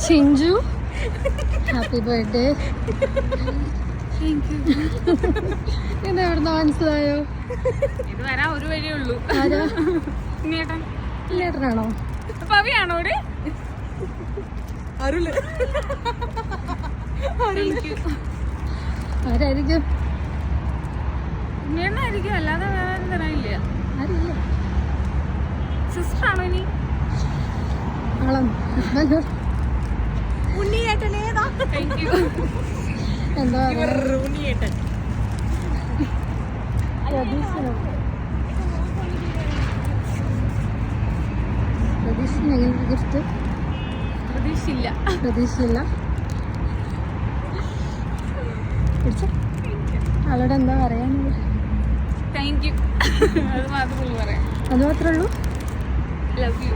Chinchu happy birthday. എന്താ എവിടുന്ന് മനസ്സിലായോ? ഇത് വരാൻ ഒരു വഴിയേ ഉള്ളൂ. ആരാ? ഉണ്ണിയേട്ടൻ. ഉണ്ണിയേട്ടനാണോ? പവിയാണോ അവിടെ? ആരായിരിക്കും? ഉണ്ണിയേട്ടനായിരിക്കും, അല്ലാതെ വേറെ തരാനില്ല. ആരില്ല. സിസ്റ്റർ ആണോ ഇനി? ഉണ്ണിയേട്ടനേതാ? എന്താ ഉണ്ണിയേട്ടൻ. പ്രതീക്ഷ ഗിഫ്റ്റ് പ്രതീക്ഷയില്ല. പ്രതീക്ഷയില്ല. അവളോട് എന്താ പറയാനുള്ളത്? Thank you. അത് മാത്രമേ പറയാം. അത് മാത്രമേ ഉള്ളൂ. Love you.